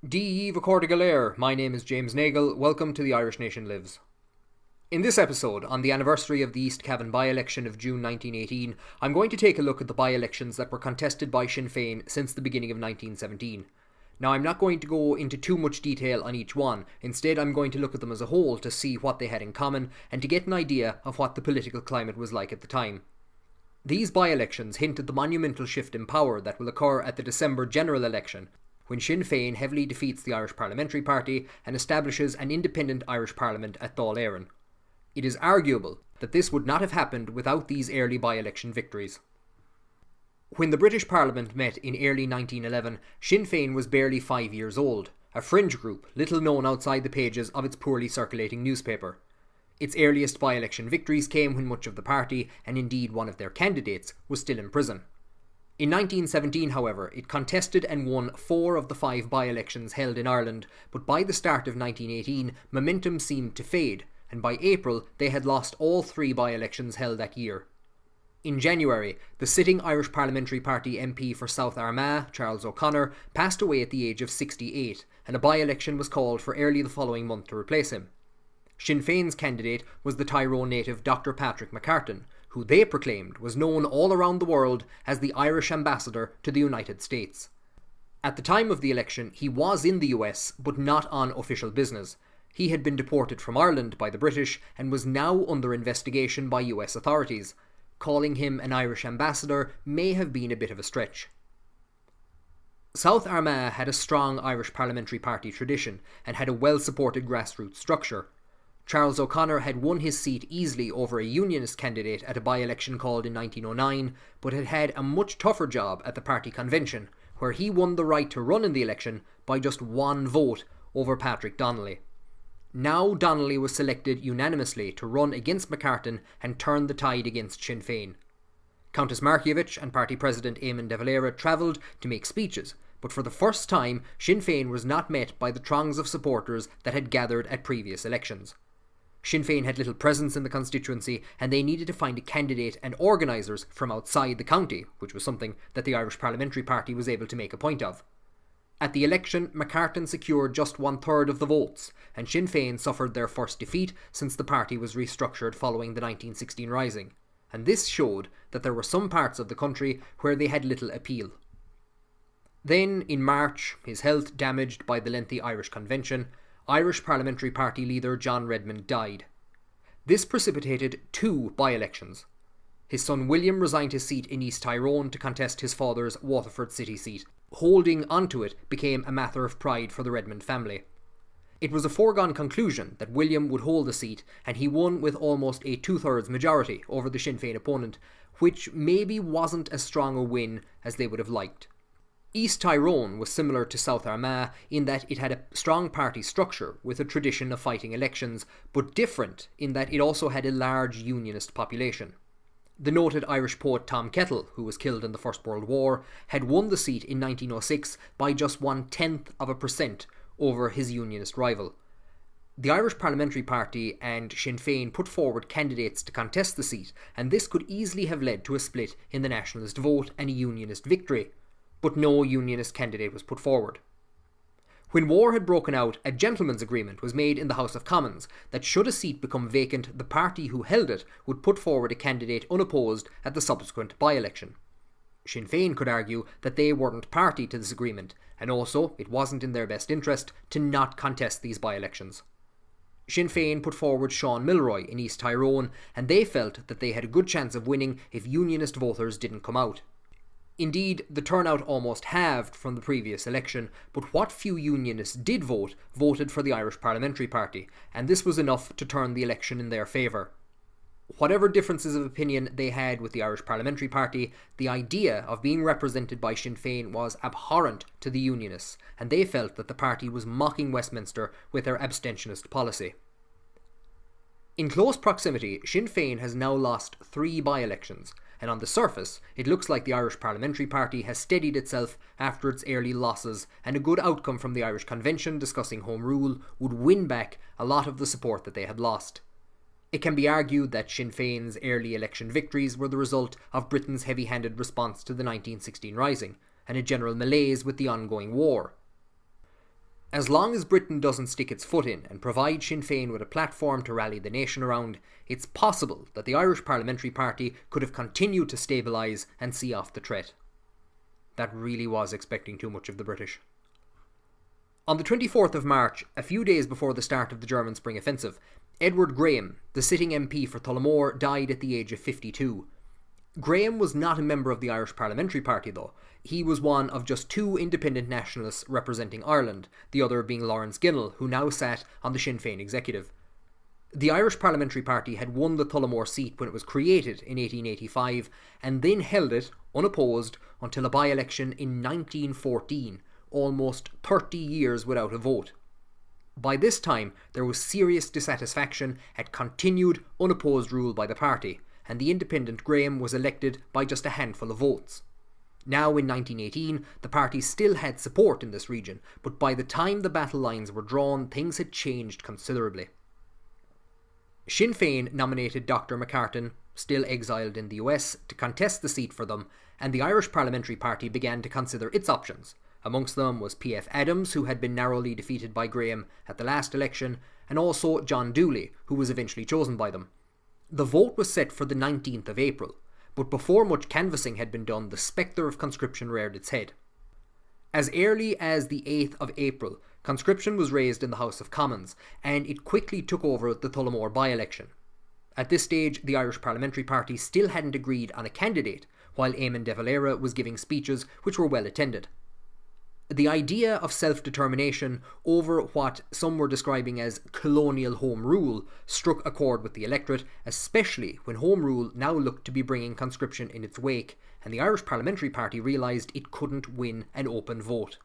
D. Recorder Galair, my name is James Nagle, welcome to The Irish Nation Lives. In this episode, on the anniversary of the East Cavan by-election of June 1918, I'm going to take a look at the by-elections that were contested by Sinn Féin since the beginning of 1917. Now, I'm not going to go into too much detail on each one, instead I'm going to look at them as a whole to see what they had in common and to get an idea of what the political climate was like at the time. These by-elections hint at the monumental shift in power that will occur at the December general election, when Sinn Féin heavily defeats the Irish Parliamentary Party and establishes an independent Irish Parliament at Dáil Éireann. It is arguable that this would not have happened without these early by-election victories. When the British Parliament met in early 1911, Sinn Féin was barely 5 years old, a fringe group little known outside the pages of its poorly circulating newspaper. Its earliest by-election victories came when much of the party, and indeed one of their candidates, was still in prison. In 1917, however, it contested and won 4 of the 5 by-elections held in Ireland, but by the start of 1918, momentum seemed to fade, and by April they had lost all 3 by-elections held that year. In January, the sitting Irish Parliamentary Party MP for South Armagh, Charles O'Connor, passed away at the age of 68, and a by-election was called for early the following month to replace him. Sinn Féin's candidate was the Tyrone native Dr. Patrick McCartan, who they proclaimed was known all around the world as the Irish ambassador to the United States. At the time of the election, he was in the US, but not on official business. He had been deported from Ireland by the British and was now under investigation by US authorities. Calling him an Irish ambassador may have been a bit of a stretch. South Armagh had a strong Irish Parliamentary Party tradition and had a well-supported grassroots structure. Charles O'Connor had won his seat easily over a Unionist candidate at a by-election called in 1909, but had had a much tougher job at the party convention, where he won the right to run in the election by just 1 vote over Patrick Donnelly. Now Donnelly was selected unanimously to run against McCartan and turn the tide against Sinn Féin. Countess Markievicz and party president Eamon de Valera travelled to make speeches, but for the first time Sinn Féin was not met by the throngs of supporters that had gathered at previous elections. Sinn Féin had little presence in the constituency, and they needed to find a candidate and organisers from outside the county, which was something that the Irish Parliamentary Party was able to make a point of. At the election, McCartan secured just 1/3 of the votes, and Sinn Féin suffered their first defeat since the party was restructured following the 1916 Rising, and this showed that there were some parts of the country where they had little appeal. Then, in March, his health damaged by the lengthy Irish Convention, Irish Parliamentary Party leader John Redmond died. This precipitated 2 by-elections. His son William resigned his seat in East Tyrone to contest his father's Waterford city seat. Holding onto it became a matter of pride for the Redmond family. It was a foregone conclusion that William would hold the seat, and he won with almost a 2/3 majority over the Sinn Féin opponent, which maybe wasn't as strong a win as they would have liked. East Tyrone was similar to South Armagh in that it had a strong party structure with a tradition of fighting elections, but different in that it also had a large Unionist population. The noted Irish poet Tom Kettle, who was killed in the First World War, had won the seat in 1906 by just 0.1% over his Unionist rival. The Irish Parliamentary Party and Sinn Féin put forward candidates to contest the seat, and this could easily have led to a split in the nationalist vote and a Unionist victory. But no Unionist candidate was put forward. When war had broken out, a gentleman's agreement was made in the House of Commons that should a seat become vacant, the party who held it would put forward a candidate unopposed at the subsequent by-election. Sinn Féin could argue that they weren't party to this agreement, and also it wasn't in their best interest to not contest these by-elections. Sinn Féin put forward Sean Milroy in East Tyrone, and they felt that they had a good chance of winning if Unionist voters didn't come out. Indeed, the turnout almost halved from the previous election, but what few Unionists did vote, voted for the Irish Parliamentary Party, and this was enough to turn the election in their favour. Whatever differences of opinion they had with the Irish Parliamentary Party, the idea of being represented by Sinn Féin was abhorrent to the Unionists, and they felt that the party was mocking Westminster with their abstentionist policy. In close proximity, Sinn Féin has now lost 3 by-elections, and on the surface, it looks like the Irish Parliamentary Party has steadied itself after its early losses, and a good outcome from the Irish Convention discussing Home Rule would win back a lot of the support that they had lost. It can be argued that Sinn Féin's early election victories were the result of Britain's heavy-handed response to the 1916 Rising, and a general malaise with the ongoing war. As long as Britain doesn't stick its foot in and provide Sinn Féin with a platform to rally the nation around, it's possible that the Irish Parliamentary Party could have continued to stabilise and see off the threat. That really was expecting too much of the British. On the 24th of March, a few days before the start of the German Spring Offensive, Edward Graham, the sitting MP for Tullamore, died at the age of 52. Graham was not a member of the Irish Parliamentary Party though. He was one of just two independent nationalists representing Ireland, the other being Lawrence Ginnell, who now sat on the Sinn Féin executive. The Irish Parliamentary Party had won the Tullamore seat when it was created in 1885 and then held it, unopposed, until a by-election in 1914, almost 30 years without a vote. By this time, there was serious dissatisfaction at continued, unopposed rule by the party, and the independent Graham was elected by just a handful of votes. Now in 1918, the party still had support in this region, but by the time the battle lines were drawn, things had changed considerably. Sinn Féin nominated Dr. McCartan, still exiled in the US, to contest the seat for them, and the Irish Parliamentary Party began to consider its options. Amongst them was P.F. Adams, who had been narrowly defeated by Graham at the last election, and also John Dooley, who was eventually chosen by them. The vote was set for the 19th of April, but before much canvassing had been done, the spectre of conscription reared its head. As early as the 8th of April, conscription was raised in the House of Commons, and it quickly took over the Tullamore by-election. At this stage, the Irish Parliamentary Party still hadn't agreed on a candidate, while Eamon de Valera was giving speeches which were well attended. The idea of self-determination over what some were describing as colonial Home Rule struck a chord with the electorate, especially when Home Rule now looked to be bringing conscription in its wake, and the Irish Parliamentary Party realised it couldn't win an open vote.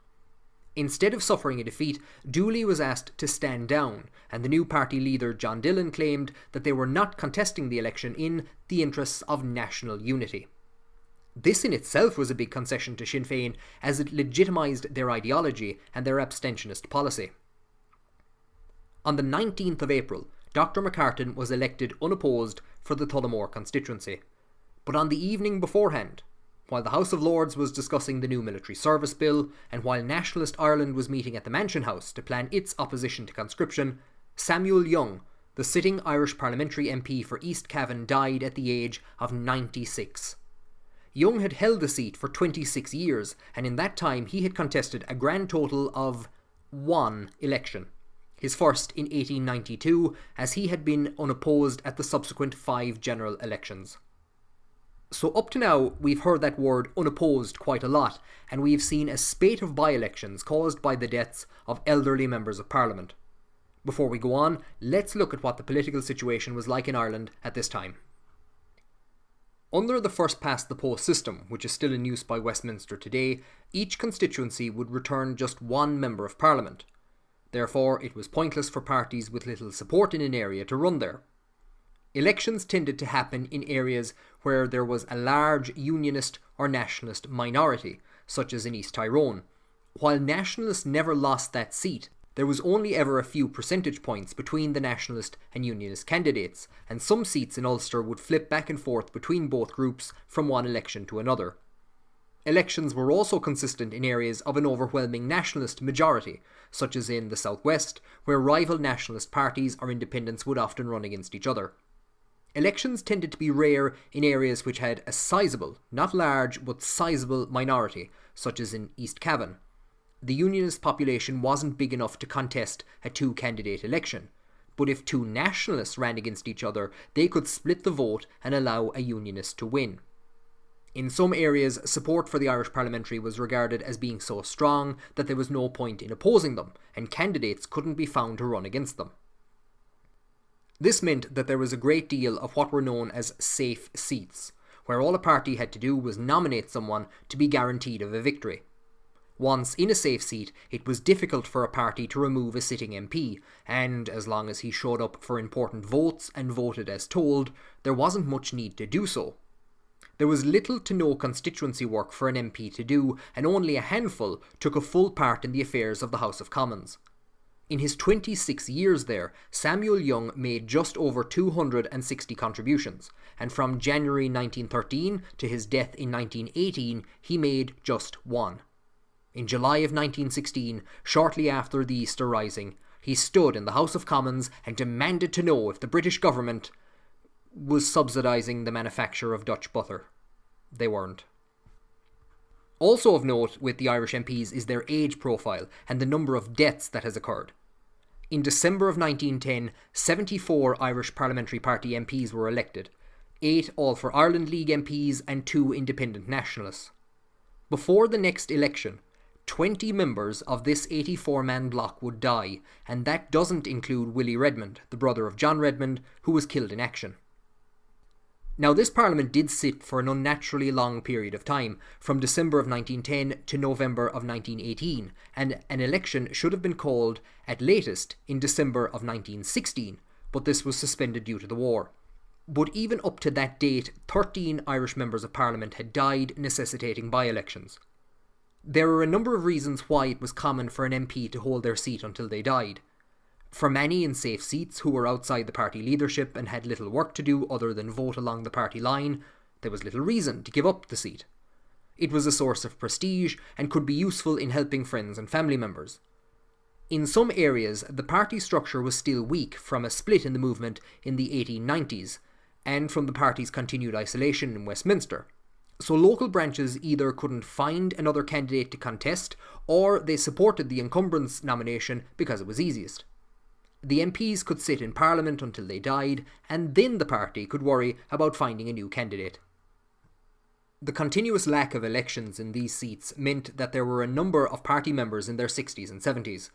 Instead of suffering a defeat, Dooley was asked to stand down, and the new party leader John Dillon claimed that they were not contesting the election in the interests of national unity. This in itself was a big concession to Sinn Féin, as it legitimised their ideology and their abstentionist policy. On the 19th of April, Dr. McCartan was elected unopposed for the Tullamore constituency. But on the evening beforehand, while the House of Lords was discussing the new military service bill, and while Nationalist Ireland was meeting at the Mansion House to plan its opposition to conscription, Samuel Young, the sitting Irish Parliamentary MP for East Cavan, died at the age of 96. Young had held the seat for 26 years, and in that time he had contested a grand total of one election, his first in 1892, as he had been unopposed at the subsequent 5 general elections. So up to now, we've heard that word unopposed quite a lot, and we've seen a spate of by-elections caused by the deaths of elderly members of Parliament. Before we go on, let's look at what the political situation was like in Ireland at this time. Under the first-past-the-post system, which is still in use by Westminster today, each constituency would return just one member of Parliament. Therefore, it was pointless for parties with little support in an area to run there. Elections tended to happen in areas where there was a large unionist or nationalist minority, such as in East Tyrone. While nationalists never lost that seat, there was only ever a few percentage points between the nationalist and unionist candidates, and some seats in Ulster would flip back and forth between both groups from one election to another. Elections were also consistent in areas of an overwhelming nationalist majority, such as in the southwest, where rival nationalist parties or independents would often run against each other. Elections tended to be rare in areas which had a sizable, not large, but sizable minority, such as in East Cavan. The unionist population wasn't big enough to contest a 2-candidate election, but if 2 nationalists ran against each other, they could split the vote and allow a unionist to win. In some areas, support for the Irish Parliamentary was regarded as being so strong that there was no point in opposing them, and candidates couldn't be found to run against them. This meant that there was a great deal of what were known as safe seats, where all a party had to do was nominate someone to be guaranteed of a victory. Once in a safe seat, it was difficult for a party to remove a sitting MP, and as long as he showed up for important votes and voted as told, there wasn't much need to do so. There was little to no constituency work for an MP to do, and only a handful took a full part in the affairs of the House of Commons. In his 26 years there, Samuel Young made just over 260 contributions, and from January 1913 to his death in 1918, he made just one. In July of 1916, shortly after the Easter Rising, he stood in the House of Commons and demanded to know if the British government was subsidising the manufacture of Dutch butter. They weren't. Also of note with the Irish MPs is their age profile and the number of deaths that has occurred. In December of 1910, 74 Irish Parliamentary Party MPs were elected, 8 All for Ireland League MPs and 2 independent nationalists. Before the next election, 20 members of this 84-man bloc would die, and that doesn't include Willie Redmond, the brother of John Redmond, who was killed in action. Now, this Parliament did sit for an unnaturally long period of time, from December of 1910 to November of 1918, and an election should have been called at latest in December of 1916, but this was suspended due to the war. But even up to that date, 13 Irish members of Parliament had died, necessitating by-elections. There are a number of reasons why it was common for an MP to hold their seat until they died. For many in safe seats who were outside the party leadership and had little work to do other than vote along the party line, there was little reason to give up the seat. It was a source of prestige and could be useful in helping friends and family members. In some areas, the party structure was still weak from a split in the movement in the 1890s, and from the party's continued isolation in Westminster. So local branches either couldn't find another candidate to contest, or they supported the incumbent's nomination because it was easiest. The MPs could sit in Parliament until they died, and then the party could worry about finding a new candidate. The continuous lack of elections in these seats meant that there were a number of party members in their 60s and 70s.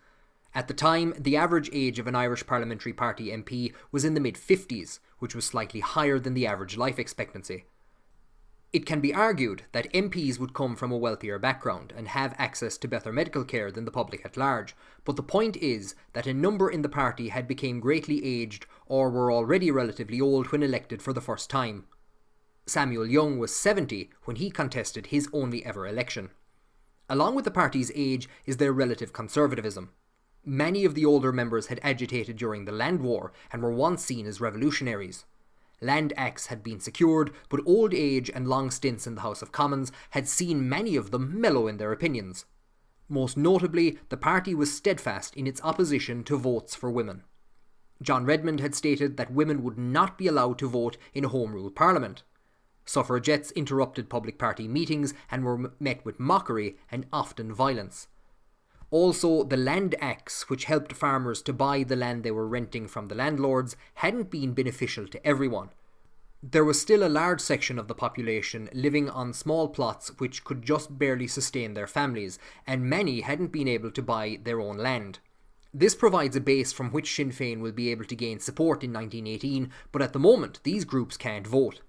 At the time, the average age of an Irish Parliamentary Party MP was in the mid-50s, which was slightly higher than the average life expectancy. It can be argued that MPs would come from a wealthier background and have access to better medical care than the public at large, but the point is that a number in the party had become greatly aged or were already relatively old when elected for the first time. Samuel Young was 70 when he contested his only ever election. Along with the party's age is their relative conservatism. Many of the older members had agitated during the Land War and were once seen as revolutionaries. Land Acts had been secured, but old age and long stints in the House of Commons had seen many of them mellow in their opinions. Most notably, the party was steadfast in its opposition to votes for women. John Redmond had stated that women would not be allowed to vote in a Home Rule Parliament. Suffragettes interrupted public party meetings and were met with mockery and often violence. Also, the Land Acts, which helped farmers to buy the land they were renting from the landlords, hadn't been beneficial to everyone. There was still a large section of the population living on small plots which could just barely sustain their families, and many hadn't been able to buy their own land. This provides a base from which Sinn Féin will be able to gain support in 1918, but at the moment these groups can't vote.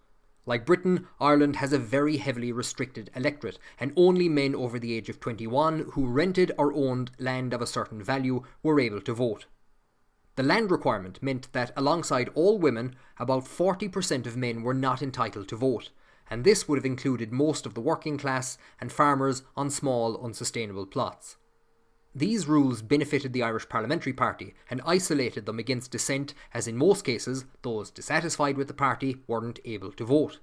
Like Britain, Ireland has a very heavily restricted electorate, and only men over the age of 21 who rented or owned land of a certain value were able to vote. The land requirement meant that alongside all women, about 40% of men were not entitled to vote, and this would have included most of the working class and farmers on small, unsustainable plots. These rules benefited the Irish Parliamentary Party and isolated them against dissent, as in most cases, those dissatisfied with the party weren't able to vote.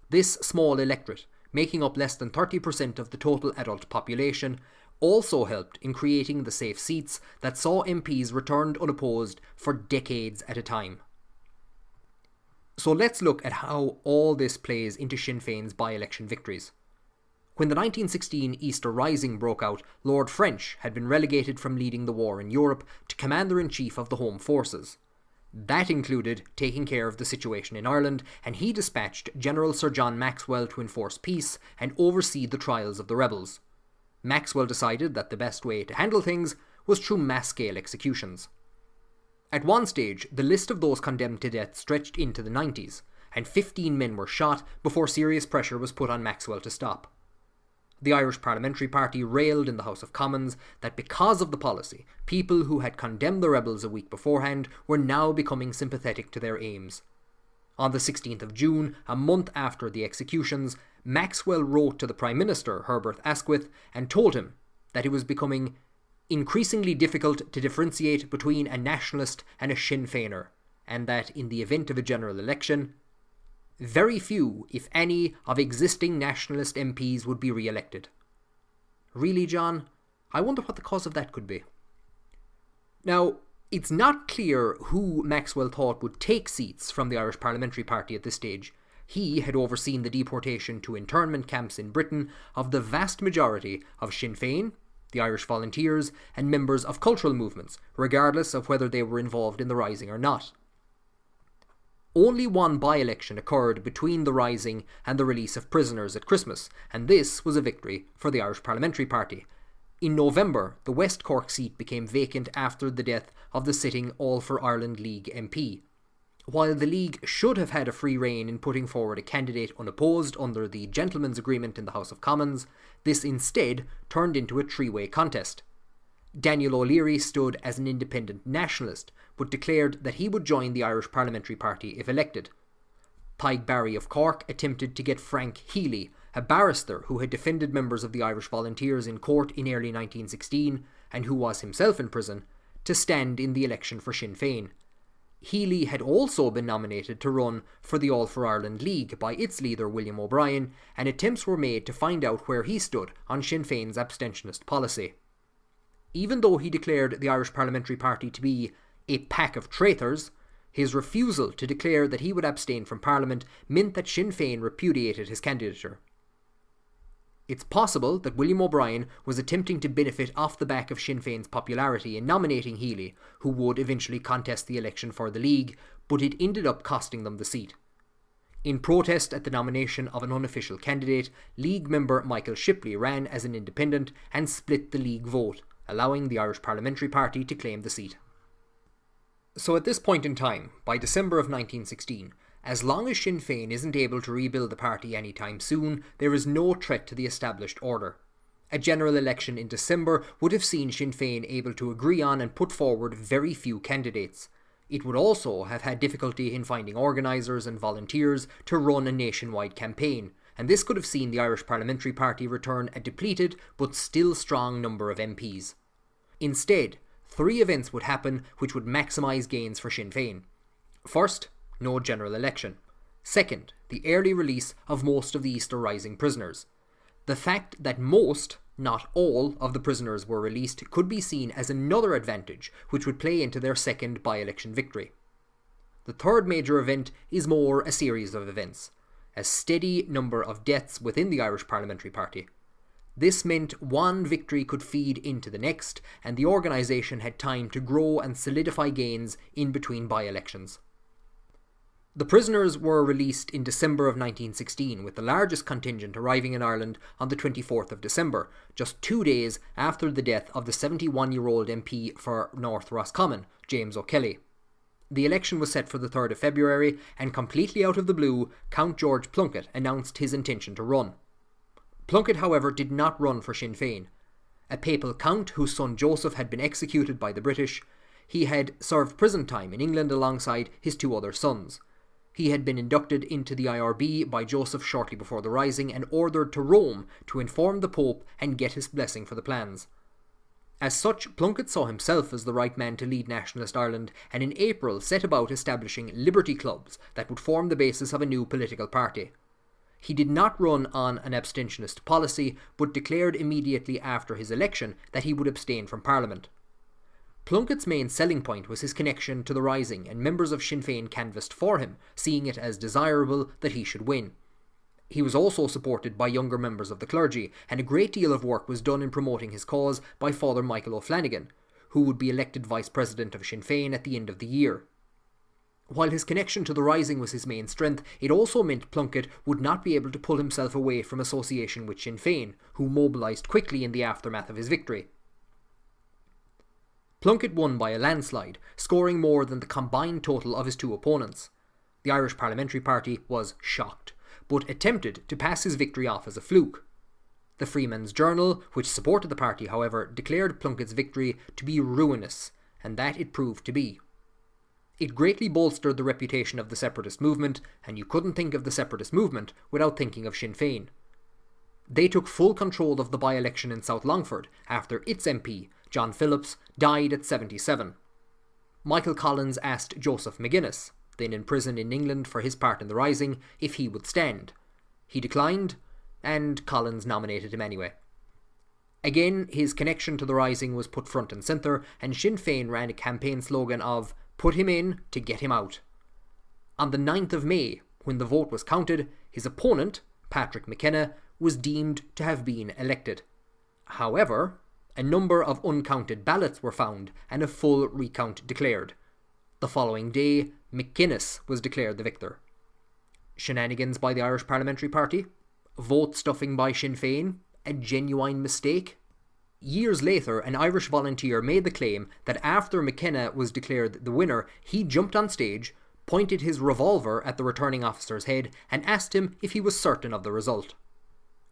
This small electorate, making up less than 30% of the total adult population, also helped in creating the safe seats that saw MPs returned unopposed for decades at a time. So let's look at how all this plays into Sinn Féin's by-election victories. When the 1916 Easter Rising broke out, Lord French had been relegated from leading the war in Europe to Commander-in-Chief of the Home Forces. That included taking care of the situation in Ireland, and he dispatched General Sir John Maxwell to enforce peace and oversee the trials of the rebels. Maxwell decided that the best way to handle things was through mass-scale executions. At one stage, the list of those condemned to death stretched into the 90s, and 15 men were shot before serious pressure was put on Maxwell to stop. The Irish Parliamentary Party railed in the House of Commons that because of the policy, people who had condemned the rebels a week beforehand were now becoming sympathetic to their aims. On the 16th of June, a month after the executions, Maxwell wrote to the Prime Minister, Herbert Asquith, and told him that it was becoming increasingly difficult to differentiate between a nationalist and a Sinn Féiner, and that in the event of a general election, very few, if any, of existing nationalist MPs would be re-elected. Really, John? I wonder what the cause of that could be. Now, it's not clear who Maxwell thought would take seats from the Irish Parliamentary Party at this stage. He had overseen the deportation to internment camps in Britain of the vast majority of Sinn Féin, the Irish Volunteers, and members of cultural movements, regardless of whether they were involved in the Rising or not. Only one by-election occurred between the Rising and the release of prisoners at Christmas, and this was a victory for the Irish Parliamentary Party. In November, the West Cork seat became vacant after the death of the sitting All for Ireland League MP. While the League should have had a free rein in putting forward a candidate unopposed under the Gentlemen's Agreement in the House of Commons, this instead turned into a three-way contest. Daniel O'Leary stood as an independent nationalist, but declared that he would join the Irish Parliamentary Party if elected. Tig Barry of Cork attempted to get Frank Healy, a barrister who had defended members of the Irish Volunteers in court in early 1916, and who was himself in prison, to stand in the election for Sinn Féin. Healy had also been nominated to run for the All for Ireland League by its leader William O'Brien, and attempts were made to find out where he stood on Sinn Féin's abstentionist policy. Even though he declared the Irish Parliamentary Party to be a pack of traitors, his refusal to declare that he would abstain from Parliament meant that Sinn Féin repudiated his candidature. It's possible that William O'Brien was attempting to benefit off the back of Sinn Féin's popularity in nominating Healy, who would eventually contest the election for the League, but it ended up costing them the seat. In protest at the nomination of an unofficial candidate, League member Michael Shipley ran as an independent and split the League vote, allowing the Irish Parliamentary Party to claim the seat. So at this point in time, by December of 1916, as long as Sinn Féin isn't able to rebuild the party anytime soon, there is no threat to the established order. A general election in December would have seen Sinn Féin able to agree on and put forward very few candidates. It would also have had difficulty in finding organisers and volunteers to run a nationwide campaign, and this could have seen the Irish Parliamentary Party return a depleted but still strong number of MPs. Instead, three events would happen which would maximise gains for Sinn Féin. First, no general election. Second, the early release of most of the Easter Rising prisoners. The fact that most, not all, of the prisoners were released could be seen as another advantage which would play into their second by-election victory. The third major event is more a series of events. A steady number of deaths within the Irish Parliamentary Party. This meant one victory could feed into the next, and the organisation had time to grow and solidify gains in between by-elections. The prisoners were released in December of 1916, with the largest contingent arriving in Ireland on the 24th of December, just 2 days after the death of the 71-year-old MP for North Roscommon, James O'Kelly. The election was set for the 3rd of February, and completely out of the blue, Count George Plunkett announced his intention to run. Plunkett, however, did not run for Sinn Féin. A papal count whose son Joseph had been executed by the British, he had served prison time in England alongside his two other sons. He had been inducted into the IRB by Joseph shortly before the Rising and ordered to Rome to inform the Pope and get his blessing for the plans. As such, Plunkett saw himself as the right man to lead nationalist Ireland, and in April set about establishing liberty clubs that would form the basis of a new political party. He did not run on an abstentionist policy, but declared immediately after his election that he would abstain from Parliament. Plunkett's main selling point was his connection to the Rising, and members of Sinn Féin canvassed for him, seeing it as desirable that he should win. He was also supported by younger members of the clergy, and a great deal of work was done in promoting his cause by Father Michael O'Flanagan, who would be elected Vice President of Sinn Féin at the end of the year. While his connection to the Rising was his main strength, it also meant Plunkett would not be able to pull himself away from association with Sinn Féin, who mobilised quickly in the aftermath of his victory. Plunkett won by a landslide, scoring more than the combined total of his two opponents. The Irish Parliamentary Party was shocked, but attempted to pass his victory off as a fluke. The Freeman's Journal, which supported the party, however, declared Plunkett's victory to be ruinous, and that it proved to be. It greatly bolstered the reputation of the separatist movement, and you couldn't think of the separatist movement without thinking of Sinn Féin. They took full control of the by-election in South Longford after its MP, John Phillips, died at 77. Michael Collins asked Joseph McGuinness, then in prison in England for his part in the Rising, if he would stand. He declined, and Collins nominated him anyway. Again, his connection to the rising was put front and centre, and Sinn Féin ran a campaign slogan of "Put him in to get him out." On the 9th of May, when the vote was counted, his opponent, Patrick McKenna, was deemed to have been elected. However, a number of uncounted ballots were found and a full recount declared. The following day, McGuinness was declared the victor. Shenanigans by the Irish Parliamentary Party? Vote stuffing by Sinn Féin? A genuine mistake? Years later, an Irish volunteer made the claim that after McKenna was declared the winner, he jumped on stage, pointed his revolver at the returning officer's head, and asked him if he was certain of the result.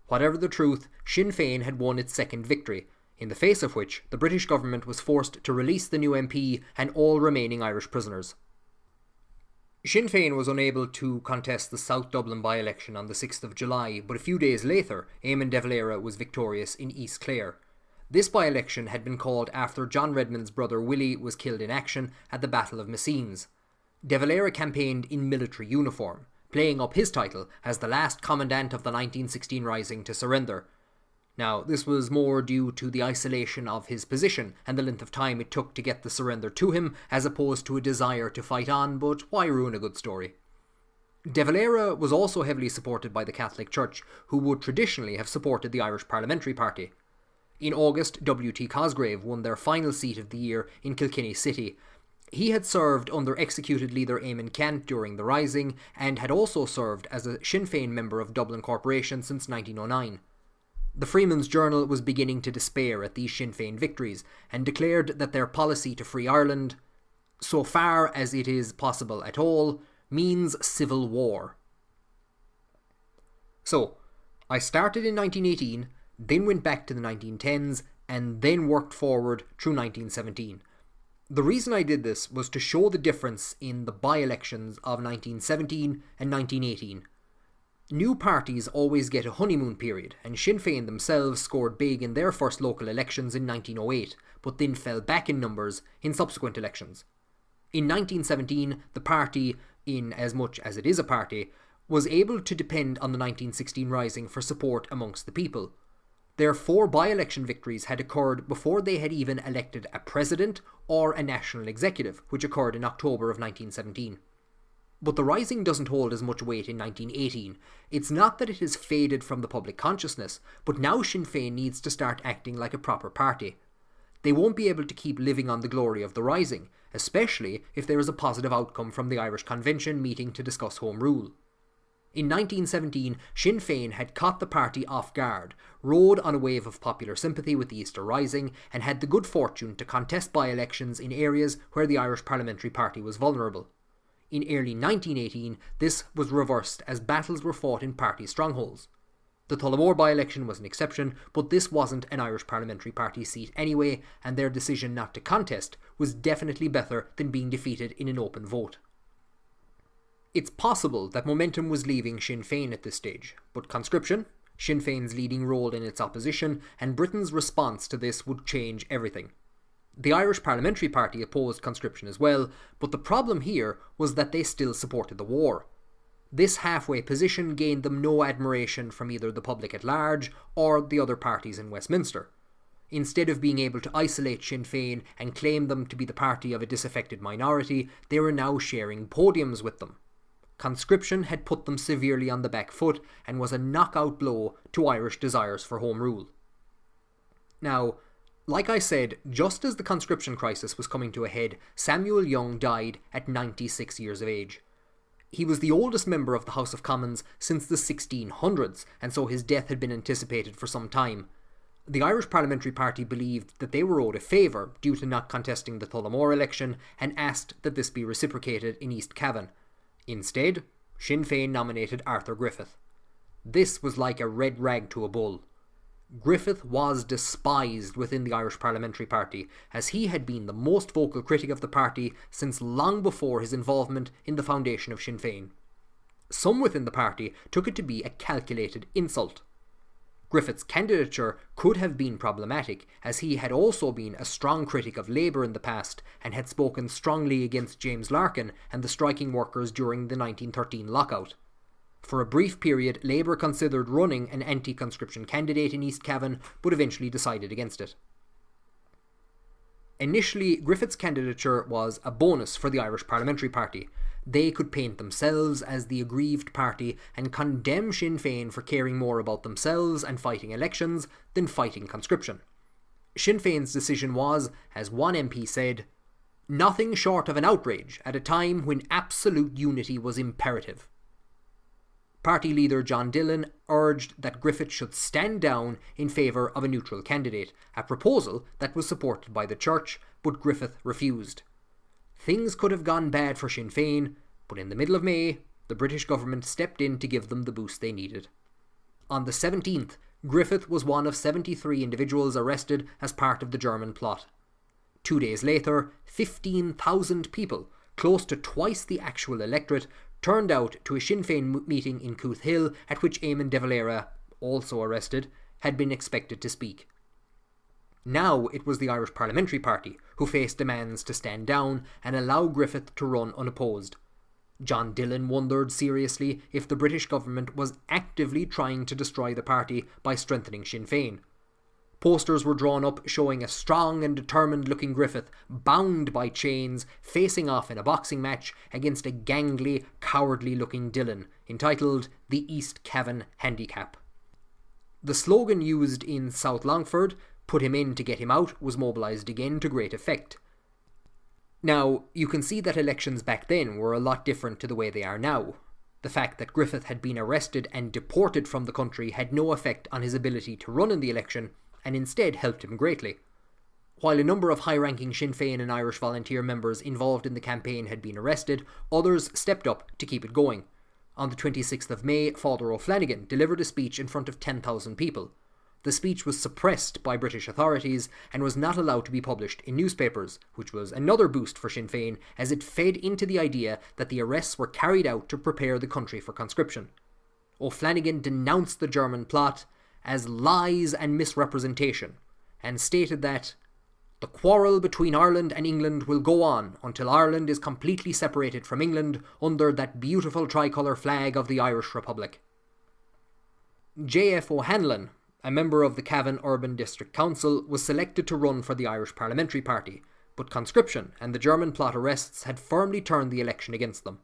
Whatever the truth, Sinn Féin had won its second victory, in the face of which the British government was forced to release the new MP and all remaining Irish prisoners. Sinn Féin was unable to contest the South Dublin by-election on the 6th of July, but a few days later, Eamon de Valera was victorious in East Clare. This by-election had been called after John Redmond's brother Willie was killed in action at the Battle of Messines. De Valera campaigned in military uniform, playing up his title as the last commandant of the 1916 Rising to surrender. Now, this was more due to the isolation of his position and the length of time it took to get the surrender to him, as opposed to a desire to fight on, but why ruin a good story? De Valera was also heavily supported by the Catholic Church, who would traditionally have supported the Irish Parliamentary Party. In August, W.T. Cosgrave won their final seat of the year in Kilkenny City. He had served under executed leader Eamon Cant during the Rising, and had also served as a Sinn Féin member of Dublin Corporation since 1909. The Freeman's Journal was beginning to despair at these Sinn Féin victories, and declared that their policy to free Ireland, so far as it is possible at all, means civil war. So, I started in 1918, then went back to the 1910s, and then worked forward through 1917. The reason I did this was to show the difference in the by-elections of 1917 and 1918. New parties always get a honeymoon period, and Sinn Féin themselves scored big in their first local elections in 1908, but then fell back in numbers in subsequent elections. In 1917, the party, in as much as it is a party, was able to depend on the 1916 Rising for support amongst the people. Their 4 by-election victories had occurred before they had even elected a president or a national executive, which occurred in October of 1917. But the Rising doesn't hold as much weight in 1918. It's not that it has faded from the public consciousness, but now Sinn Féin needs to start acting like a proper party. They won't be able to keep living on the glory of the Rising, especially if there is a positive outcome from the Irish Convention meeting to discuss Home Rule. In 1917, Sinn Féin had caught the party off guard, rode on a wave of popular sympathy with the Easter Rising, and had the good fortune to contest by-elections in areas where the Irish Parliamentary Party was vulnerable. In early 1918, this was reversed as battles were fought in party strongholds. The Tullamore by-election was an exception, but this wasn't an Irish Parliamentary Party seat anyway, and their decision not to contest was definitely better than being defeated in an open vote. It's possible that momentum was leaving Sinn Féin at this stage, but conscription, Sinn Féin's leading role in its opposition, and Britain's response to this would change everything. The Irish Parliamentary Party opposed conscription as well, but the problem here was that they still supported the war. This halfway position gained them no admiration from either the public at large or the other parties in Westminster. Instead of being able to isolate Sinn Féin and claim them to be the party of a disaffected minority, they were now sharing podiums with them. Conscription had put them severely on the back foot and was a knockout blow to Irish desires for Home Rule. Now, like I said, just as the Conscription Crisis was coming to a head, Samuel Young died at 96 years of age. He was the oldest member of the House of Commons since the 1600s, and so his death had been anticipated for some time. The Irish Parliamentary Party believed that they were owed a favour due to not contesting the Tullamore election, and asked that this be reciprocated in East Cavan. Instead, Sinn Féin nominated Arthur Griffith. This was like a red rag to a bull. Griffith was despised within the Irish Parliamentary Party, as he had been the most vocal critic of the party since long before his involvement in the foundation of Sinn Féin. Some within the party took it to be a calculated insult. Griffith's candidature could have been problematic, as he had also been a strong critic of Labour in the past and had spoken strongly against James Larkin and the striking workers during the 1913 lockout. For a brief period, Labour considered running an anti-conscription candidate in East Cavan, but eventually decided against it. Initially, Griffith's candidature was a bonus for the Irish Parliamentary Party. They could paint themselves as the aggrieved party and condemn Sinn Féin for caring more about themselves and fighting elections than fighting conscription. Sinn Féin's decision was, as one MP said, "nothing short of an outrage at a time when absolute unity was imperative." Party leader John Dillon urged that Griffith should stand down in favour of a neutral candidate, a proposal that was supported by the Church, but Griffith refused. Things could have gone bad for Sinn Féin, but in the middle of May, the British government stepped in to give them the boost they needed. On the 17th, Griffith was one of 73 individuals arrested as part of the German plot. 2 days later, 15,000 people, close to twice the actual electorate, turned out to a Sinn Féin meeting in Cooth Hill at which Eamon de Valera, also arrested, had been expected to speak. Now it was the Irish Parliamentary Party who faced demands to stand down and allow Griffith to run unopposed. John Dillon wondered seriously if the British government was actively trying to destroy the party by strengthening Sinn Féin. Posters were drawn up showing a strong and determined-looking Griffith, bound by chains, facing off in a boxing match against a gangly, cowardly-looking Dillon, entitled "The East Cavan Handicap." The slogan used in South Longford, "Put him in to get him out," was mobilised again to great effect. Now, you can see that elections back then were a lot different to the way they are now. The fact that Griffith had been arrested and deported from the country had no effect on his ability to run in the election, and instead helped him greatly. While a number of high-ranking Sinn Féin and Irish volunteer members involved in the campaign had been arrested, others stepped up to keep it going. On the 26th of May, Father O'Flanagan delivered a speech in front of 10,000 people. The speech was suppressed by British authorities and was not allowed to be published in newspapers, which was another boost for Sinn Féin as it fed into the idea that the arrests were carried out to prepare the country for conscription. O'Flanagan denounced the German plot as lies and misrepresentation, and stated that the quarrel between Ireland and England will go on until Ireland is completely separated from England under that beautiful tricolour flag of the Irish Republic. J.F. O'Hanlon, a member of the Cavan Urban District Council, was selected to run for the Irish Parliamentary Party, but conscription and the German plot arrests had firmly turned the election against them.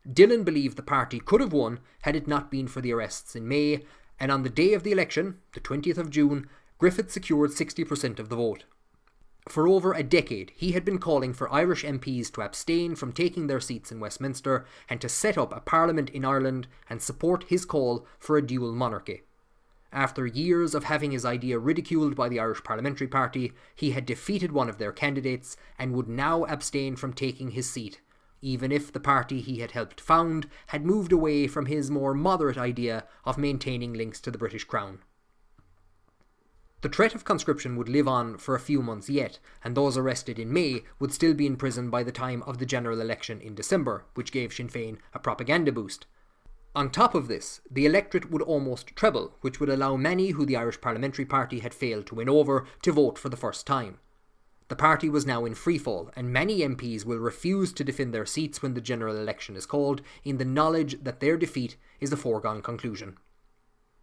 Dillon believed the party could have won had it not been for the arrests in May, and on the day of the election, the 20th of June, Griffith secured 60% of the vote. For over a decade, he had been calling for Irish MPs to abstain from taking their seats in Westminster and to set up a parliament in Ireland and support his call for a dual monarchy. After years of having his idea ridiculed by the Irish Parliamentary Party, he had defeated one of their candidates and would now abstain from taking his seat, even if the party he had helped found had moved away from his more moderate idea of maintaining links to the British Crown. The threat of conscription would live on for a few months yet, and those arrested in May would still be in prison by the time of the general election in December, which gave Sinn Féin a propaganda boost. On top of this, the electorate would almost treble, which would allow many who the Irish Parliamentary Party had failed to win over to vote for the first time. The party was now in freefall, and many MPs will refuse to defend their seats when the general election is called, in the knowledge that their defeat is a foregone conclusion.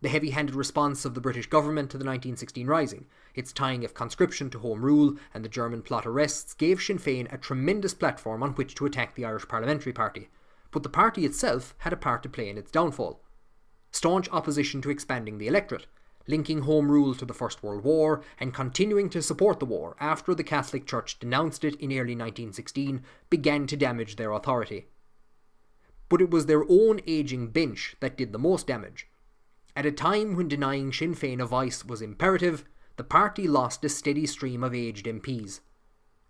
The heavy-handed response of the British government to the 1916 Rising, its tying of conscription to Home Rule and the German plot arrests, gave Sinn Féin a tremendous platform on which to attack the Irish Parliamentary Party, but the party itself had a part to play in its downfall. Staunch opposition to expanding the electorate, linking Home Rule to the First World War, and continuing to support the war after the Catholic Church denounced it in early 1916, began to damage their authority. But it was their own ageing bench that did the most damage. At a time when denying Sinn Féin a voice was imperative, the party lost a steady stream of aged MPs.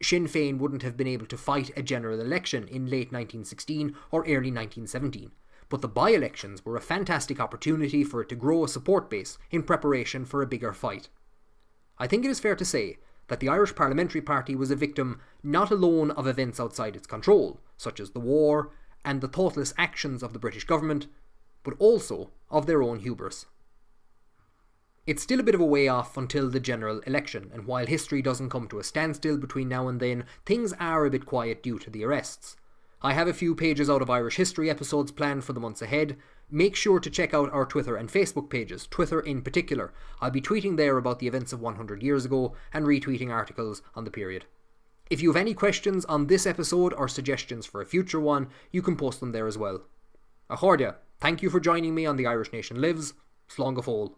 Sinn Féin wouldn't have been able to fight a general election in late 1916 or early 1917, but the by-elections were a fantastic opportunity for it to grow a support base in preparation for a bigger fight. I think it is fair to say that the Irish Parliamentary Party was a victim not alone of events outside its control, such as the war and the thoughtless actions of the British government, but also of their own hubris. It's still a bit of a way off until the general election, and while history doesn't come to a standstill between now and then, things are a bit quiet due to the arrests. I have a few pages out of Irish history episodes planned for the months ahead, Make sure to check out our Twitter and Facebook pages, Twitter in particular. I'll be tweeting there about the events of 100 years ago and retweeting articles on the period. If you have any questions on this episode or suggestions for a future one, you can post them there as well. A chóirde, thank you for joining me on The Irish Nation Lives. Slán go fóill.